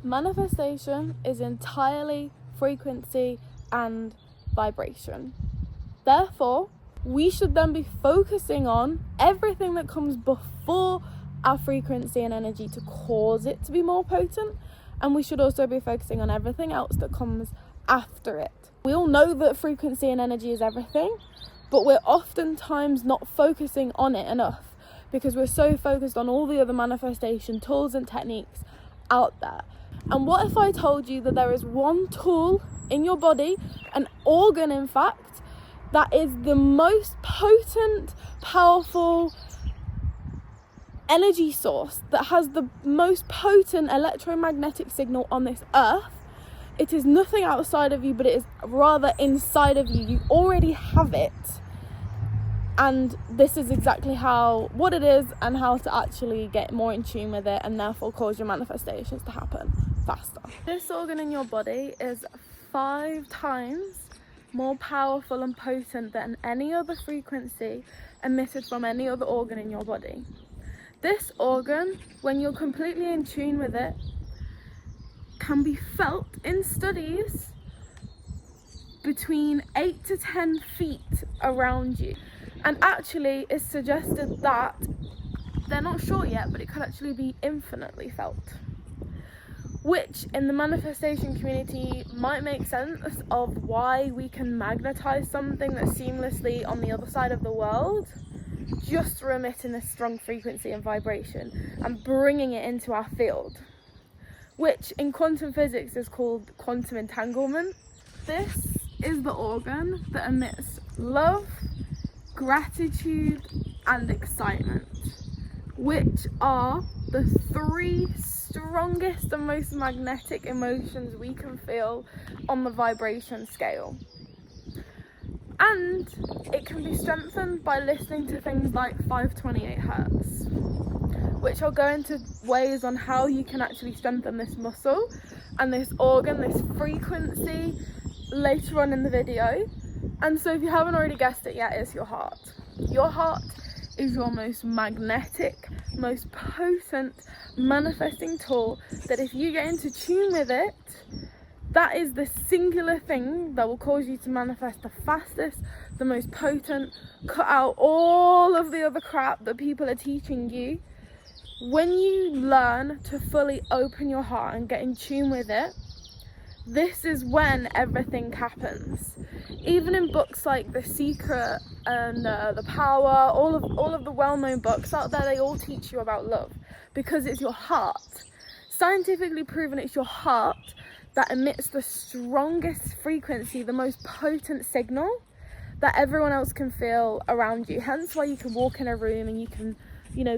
Manifestation is entirely frequency and vibration. Therefore, we should then be focusing on everything that comes before our frequency and energy to cause it to be more potent, and we should also be focusing on everything else that comes after it. We all know that frequency and energy is everything, but we're oftentimes not focusing on it enough because we're so focused on all the other manifestation tools and techniques out there. And what if I told you that there is one tool in your body, an organ in fact, that is the most potent, powerful energy source, that has the most potent electromagnetic signal on this earth? It is nothing outside of you, but it is rather inside of you. You already have it. And this is exactly what it is and how to actually get more in tune with it and therefore cause your manifestations to happen faster. This organ in your body is 5 times more powerful and potent than any other frequency emitted from any other organ in your body. This organ, when you're completely in tune with it, can be felt in studies between 8 to 10 feet around you. And actually it's suggested that, they're not sure yet, but it could actually be infinitely felt. Which in the manifestation community might make sense of why we can magnetize something that's seamlessly on the other side of the world, just through emitting this strong frequency and vibration and bringing it into our field, which in quantum physics is called quantum entanglement. This is the organ that emits love, gratitude and excitement, which are the 3 strongest and most magnetic emotions we can feel on the vibration scale. And it can be strengthened by listening to things like 528 hertz, which I'll go into ways on how you can actually strengthen this muscle and this organ, this frequency, later on in the video. And so if you haven't already guessed it yet, it's your heart. Your heart is your most magnetic, most potent manifesting tool, that if you get into tune with it, that is the singular thing that will cause you to manifest the fastest, the most potent. Cut out all of the other crap that people are teaching you. When you learn to fully open your heart and get in tune with it, this is when everything happens. Even in books like The Secret and The Power, all of the well-known books out there, they all teach you about love, because it's your heart. Scientifically proven, it's your heart that emits the strongest frequency, the most potent signal that everyone else can feel around you. Hence why you can walk in a room and you can,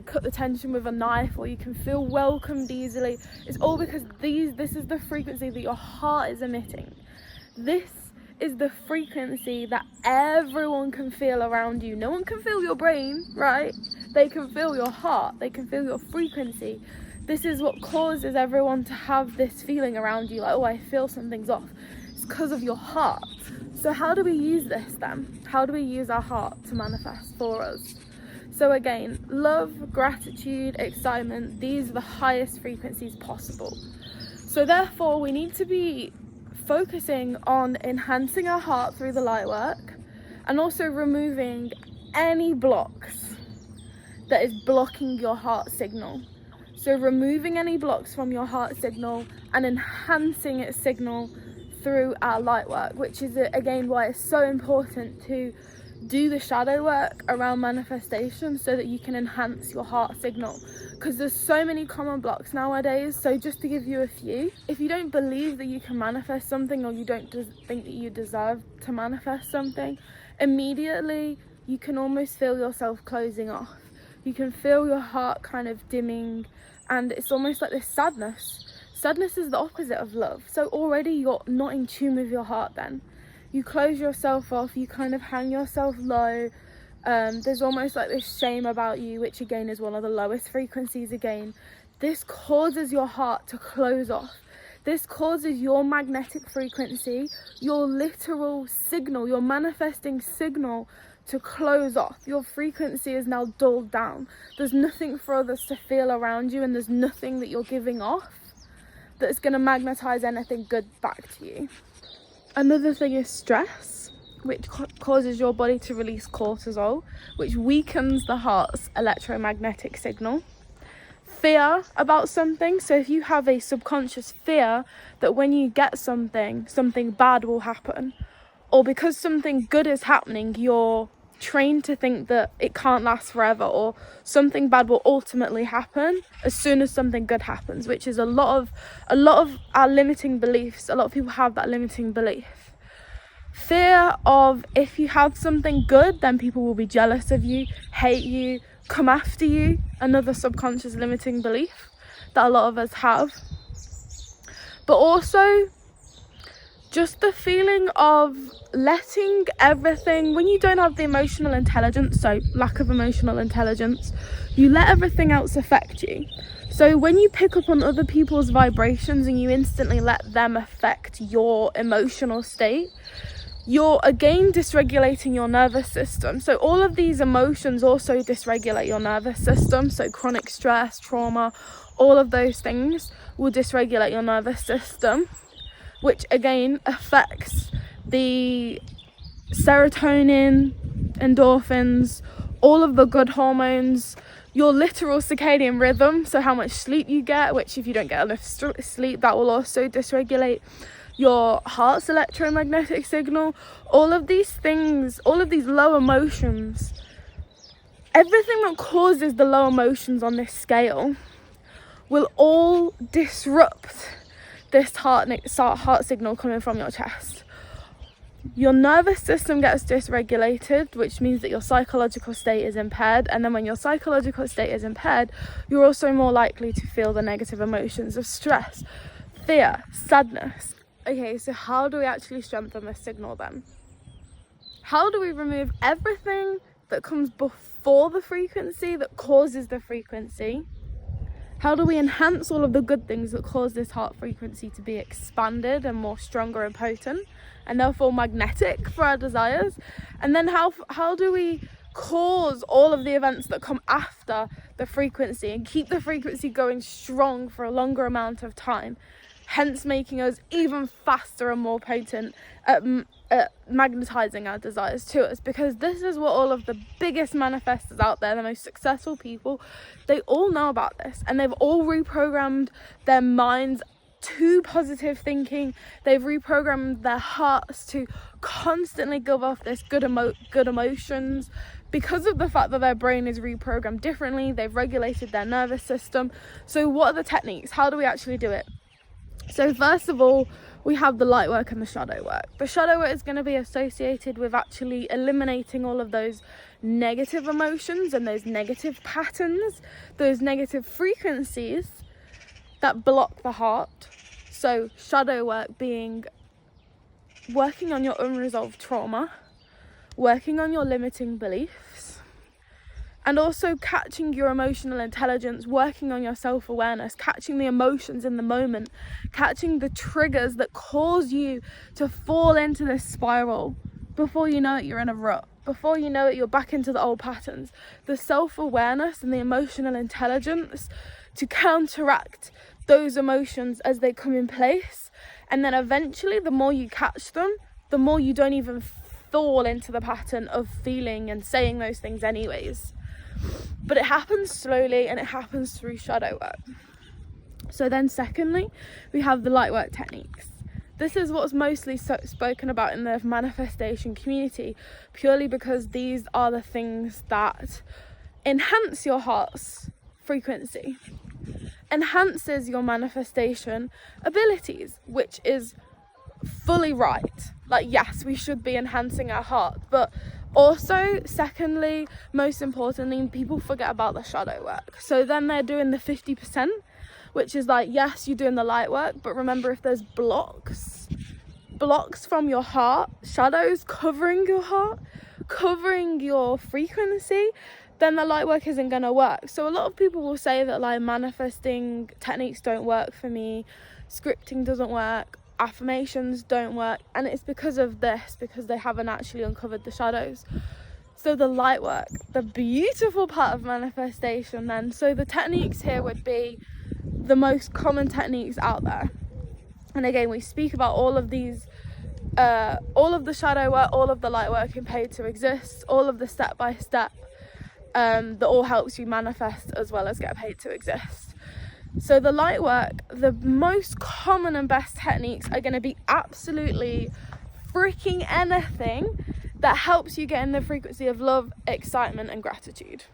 cut the tension with a knife, or you can feel welcomed easily. It's all because this is the frequency that your heart is emitting. This is the frequency that everyone can feel around you. No one can feel your brain, right? They can feel your heart, they can feel your frequency. This is what causes everyone to have this feeling around you, like, oh, I feel something's off. It's because of your heart. So how do we use this then? How do we use our heart to manifest for us? So again, love, gratitude, excitement, these are the highest frequencies possible. So therefore, we need to be focusing on enhancing our heart through the light work, and also removing any blocks that is blocking your heart signal. So removing any blocks from your heart signal and enhancing its signal through our light work, which is again why it's so important to do the shadow work around manifestation, so that you can enhance your heart signal, because there's so many common blocks nowadays. So just to give you a few, if you don't believe that you can manifest something, or you don't think that you deserve to manifest something, immediately you can almost feel yourself closing off. You can feel your heart kind of dimming, and it's almost like this sadness. Sadness is the opposite of love. So already you're not in tune with your heart then. You close yourself off, you kind of hang yourself low. There's almost like this shame about you, which again is one of the lowest frequencies again. This causes your heart to close off. This causes your magnetic frequency, your literal signal, your manifesting signal to close off. Your frequency is now dulled down. There's nothing for others to feel around you, and there's nothing that you're giving off. that's going to magnetize anything good back to you. Another thing is stress, which causes your body to release cortisol, which weakens the heart's electromagnetic signal. Fear about something, so if you have a subconscious fear that when you get something bad will happen, or because something good is happening, you're trained to think that it can't last forever, or something bad will ultimately happen as soon as something good happens, which is a lot of our limiting beliefs. A lot of people have that limiting belief. Fear of, if you have something good, then people will be jealous of you, hate you, come after you. Another subconscious limiting belief that a lot of us have. But also just the feeling of letting everything, when you don't have the emotional intelligence, so lack of emotional intelligence, you let everything else affect you. So when you pick up on other people's vibrations and you instantly let them affect your emotional state, you're again dysregulating your nervous system. So all of these emotions also dysregulate your nervous system. So chronic stress, trauma, all of those things will dysregulate your nervous system, which again affects the serotonin, endorphins, all of the good hormones, your literal circadian rhythm, so how much sleep you get, which if you don't get enough sleep, that will also dysregulate your heart's electromagnetic signal. All of these things, all of these low emotions, everything that causes the low emotions on this scale will all disrupt this heart signal coming from your chest. Your nervous system gets dysregulated, which means that your psychological state is impaired, and then when your psychological state is impaired, you're also more likely to feel the negative emotions of stress, fear, sadness. Okay, so how do we actually strengthen this signal then? How do we remove everything that comes before the frequency that causes the frequency? How do we enhance all of the good things that cause this heart frequency to be expanded and more stronger and potent, and therefore magnetic for our desires? And then how do we cause all of the events that come after the frequency and keep the frequency going strong for a longer amount of time, hence making us even faster and more potent at magnetizing our desires to us? Because this is what all of the biggest manifestors out there, the most successful people, they all know about this, and they've all reprogrammed their minds to positive thinking. They've reprogrammed their hearts to constantly give off this good emotions. Because of the fact that their brain is reprogrammed differently, they've regulated their nervous system. So what are the techniques? How do we actually do it? So first of all, we have the light work and the shadow work. The shadow work is going to be associated with actually eliminating all of those negative emotions and those negative patterns, those negative frequencies that block the heart. So shadow work being working on your unresolved trauma, working on your limiting beliefs, and also catching your emotional intelligence, working on your self-awareness, catching the emotions in the moment, catching the triggers that cause you to fall into this spiral. Before you know it, you're in a rut. Before you know it, you're back into the old patterns. The self-awareness and the emotional intelligence to counteract those emotions as they come in place. And then eventually, the more you catch them, the more you don't even fall into the pattern of feeling and saying those things anyways. But it happens slowly, and it happens through shadow work. So then secondly, we have the light work techniques. This is what's mostly spoken about in the manifestation community, purely because these are the things that enhance your heart's frequency, enhances your manifestation abilities, which is fully right. Like, yes, we should be enhancing our heart, but also, secondly, most importantly, people forget about the shadow work. So then they're doing the 50%, which is like, yes, you're doing the light work, but remember, if there's blocks from your heart, shadows covering your heart, covering your frequency, then the light work isn't going to work. So a lot of people will say that like manifesting techniques don't work for me, scripting doesn't work, affirmations don't work, and it's because of this, because they haven't actually uncovered the shadows. So the light work, the beautiful part of manifestation then, so the techniques here would be the most common techniques out there. And again, we speak about all of these, all of the shadow work, all of the light work in Paid to Exist, all of the step-by-step that all helps you manifest as well as get paid to exist. So the light work, the most common and best techniques are going to be absolutely freaking anything that helps you get in the frequency of love, excitement and gratitude.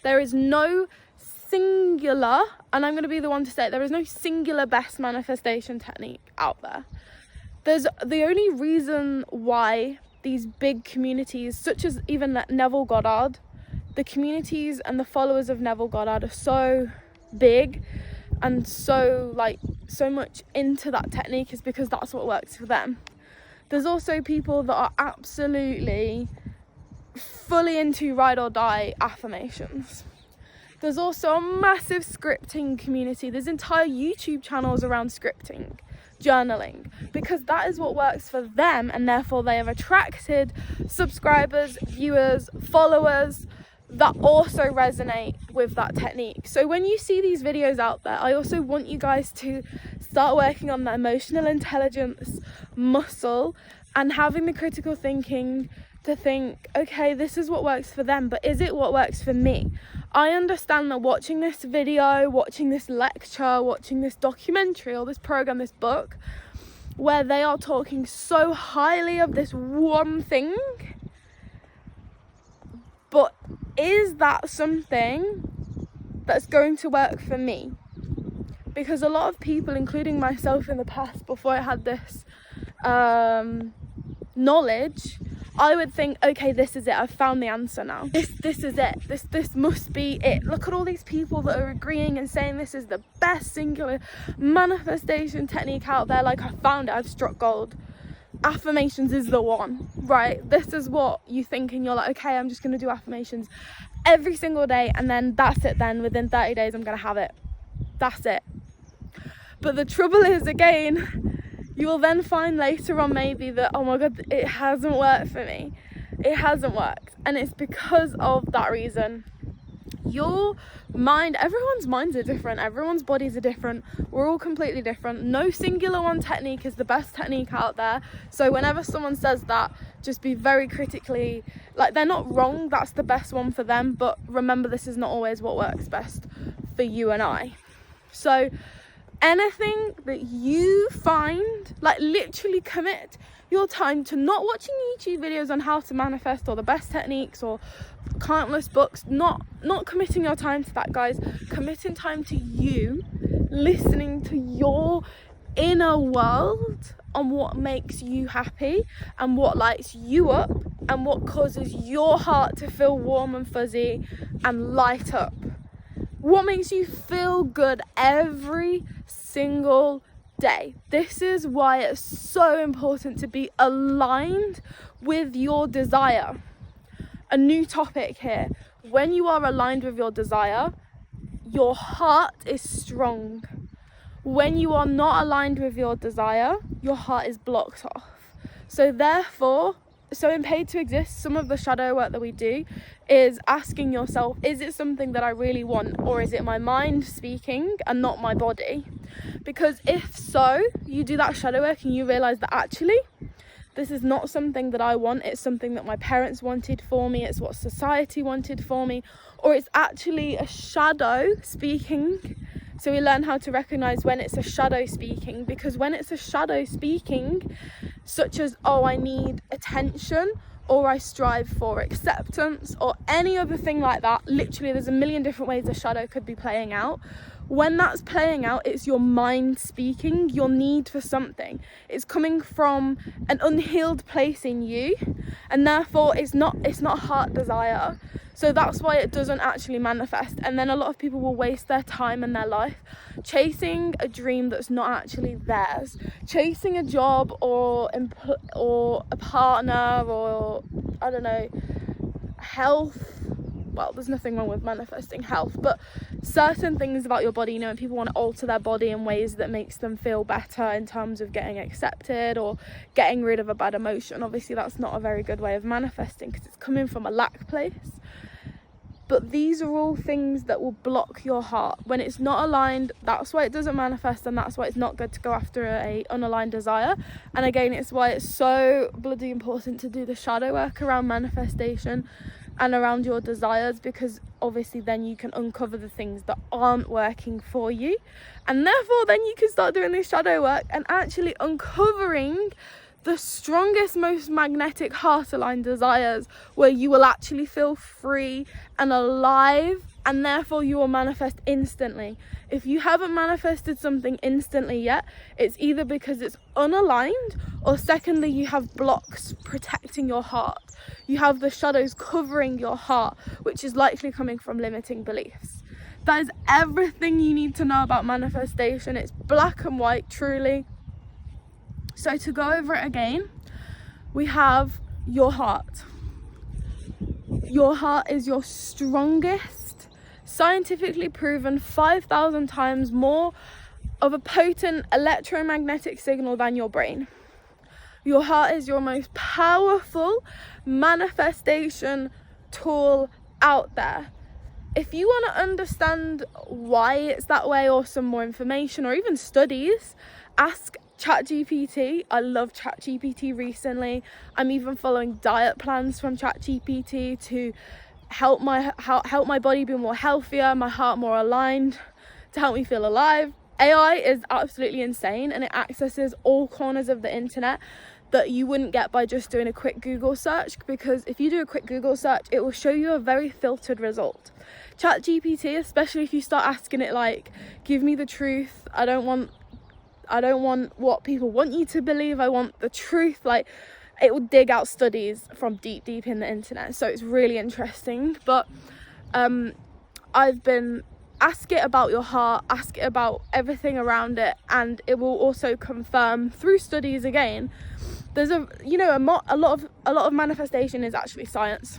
There is no singular, and I'm going to be the one to say it, there is no singular best manifestation technique out there. There's the only reason why these big communities, such as even Neville Goddard, the communities and the followers of Neville Goddard are so big and so much into that technique, is because that's what works for them. There's also people that are absolutely fully into ride or die affirmations. There's also a massive scripting community. There's entire YouTube channels around scripting, journaling, because that is what works for them, and therefore they have attracted subscribers, viewers, followers that also resonate with that technique. So when you see these videos out there, I also want you guys to start working on the emotional intelligence muscle and having the critical thinking to think, okay, this is what works for them, but is it what works for me? I understand that watching this video, watching this lecture, watching this documentary or this program, this book, where they are talking so highly of this one thing, but is that something that's going to work for me? Because a lot of people, including myself in the past, before I had this knowledge, I would think, okay, this is it, I've found the answer now. This is it, this must be it. Look at all these people that are agreeing and saying this is the best singular manifestation technique out there. Like, I found it, I've struck gold. Affirmations is the one, right? This is what you think, and you're like, okay, I'm just going to do affirmations every single day, and then that's it. Then within 30 days I'm going to have it. That's it. But the trouble is, again, you will then find later on maybe that, oh my god, it hasn't worked for me. It hasn't worked. And it's because of that reason. Your mind, everyone's minds are different, everyone's bodies are different, we're all completely different. No singular one technique is the best technique out there. So whenever someone says that, just be very critically, like, they're not wrong, that's the best one for them, but remember, this is not always what works best for you and I. So anything that you find, like, literally commit your time to not watching YouTube videos on how to manifest or the best techniques or countless books, not committing your time to that, guys. Committing time to you, listening to your inner world on what makes you happy and what lights you up and what causes your heart to feel warm and fuzzy and light up. What makes you feel good every single day. This is why it's so important to be aligned with your desire. A new topic here. When you are aligned with your desire, your heart is strong. When you are not aligned with your desire, your heart is blocked off. So therefore, in Paid to Exist, some of the shadow work that we do is asking yourself, is it something that I really want, or is it my mind speaking and not my body? Because if so, you do that shadow work and you realize that actually this is not something that I want, it's something that my parents wanted for me, it's what society wanted for me, or it's actually a shadow speaking. So we learn how to recognize when it's a shadow speaking, because when it's a shadow speaking, such as, oh, I need attention, or I strive for acceptance, or any other thing like that, literally there's a million different ways a shadow could be playing out. When that's playing out, it's your mind speaking, your need for something. It's coming from an unhealed place in you, and therefore it's not a heart desire. So that's why it doesn't actually manifest. And then a lot of people will waste their time and their life chasing a dream that's not actually theirs, chasing a job or a partner, or I don't know, health. Well, there's nothing wrong with manifesting health, but certain things about your body, you know, when people want to alter their body in ways that makes them feel better in terms of getting accepted or getting rid of a bad emotion, obviously that's not a very good way of manifesting, because it's coming from a lack place. But these are all things that will block your heart. When it's not aligned, that's why it doesn't manifest, and that's why it's not good to go after a unaligned desire. And again, it's why it's so bloody important to do the shadow work around manifestation and around your desires, because obviously then you can uncover the things that aren't working for you, and therefore then you can start doing this shadow work and actually uncovering the strongest, most magnetic heart-aligned desires, where you will actually feel free and alive, and therefore you will manifest instantly. If you haven't manifested something instantly yet, it's either because it's unaligned, or secondly, you have blocks protecting your heart. You have the shadows covering your heart, which is likely coming from limiting beliefs. That is everything you need to know about manifestation. It's black and white, truly. So to go over it again, we have your heart. Your heart is your strongest, scientifically proven 5,000 times more of a potent electromagnetic signal than your brain. Your heart is your most powerful manifestation tool out there. If you want to understand why it's that way, or some more information, or even studies, ask ChatGPT. I love ChatGPT recently. I'm even following diet plans from ChatGPT to help my body be more healthier, my heart more aligned, to help me feel alive. AI is absolutely insane, and it accesses all corners of the internet that you wouldn't get by just doing a quick Google search, because if you do a quick Google search, it will show you a very filtered result. ChatGPT, especially if you start asking it like, give me the truth, I don't want what people want you to believe, I want the truth, like, it will dig out studies from deep in the internet. So it's really interesting. But I've been, ask it about your heart, ask it about everything around it, and it will also confirm through studies again. There's a lot of manifestation is actually science.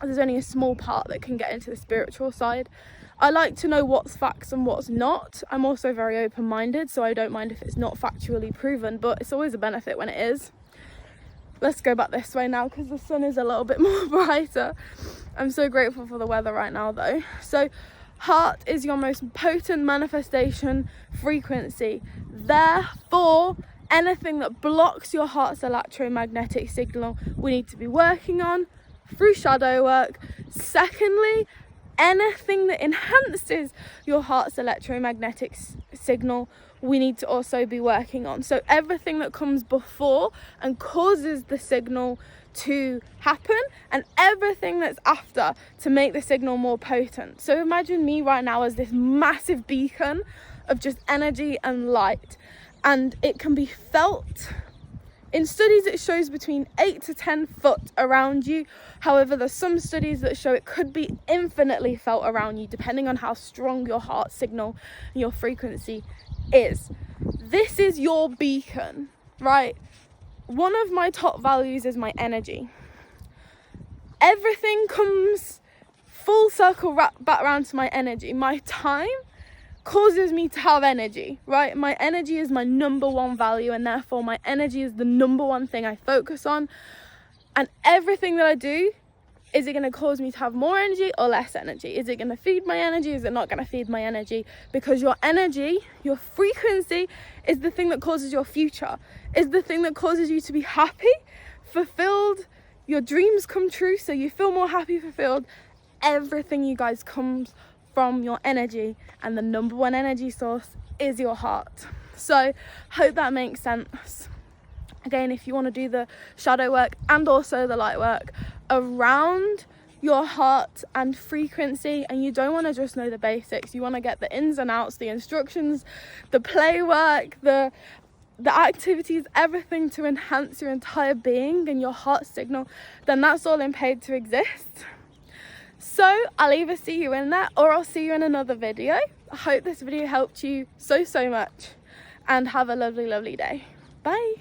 There's only a small part that can get into the spiritual side. I like to know what's facts and what's not. I'm also very open-minded, so I don't mind if it's not factually proven, but it's always a benefit when it is. Let's go back this way now, because the sun is a little bit more brighter. I'm so grateful for the weather right now though. So heart is your most potent manifestation frequency. Therefore, anything that blocks your heart's electromagnetic signal, we need to be working on through shadow work. Secondly, anything that enhances your heart's electromagnetic signal, we need to also be working on. So everything that comes before and causes the signal to happen, and everything that's after to make the signal more potent. So imagine me right now as this massive beacon of just energy and light, and it can be felt. In studies, it shows between 8 to 10 foot around you. However, there's some studies that show it could be infinitely felt around you, depending on how strong your heart signal and your frequency is. This is your beacon, right? One of my top values is my energy. Everything comes full circle back around to my energy. My time causes me to have energy, right? My energy is my number one value, and therefore my energy is the number one thing I focus on. And everything that I do, is it going to cause me to have more energy or less energy? Is it going to feed my energy? Is it not going to feed my energy? Because your energy, your frequency, is the thing that causes your future, is the thing that causes you to be happy, fulfilled, your dreams come true, so you feel more happy, fulfilled. Everything, you guys, comes from your energy, and the number one energy source is your heart. So hope that makes sense. Again, if you want to do the shadow work and also the light work around your heart and frequency, and you don't want to just know the basics, you want to get the ins and outs, the instructions, the play work, the activities, everything to enhance your entire being and your heart signal, then that's all in Paid to Exist. So I'll either see you in there, or I'll see you in another video. I hope this video helped you so much, and have a lovely day. Bye.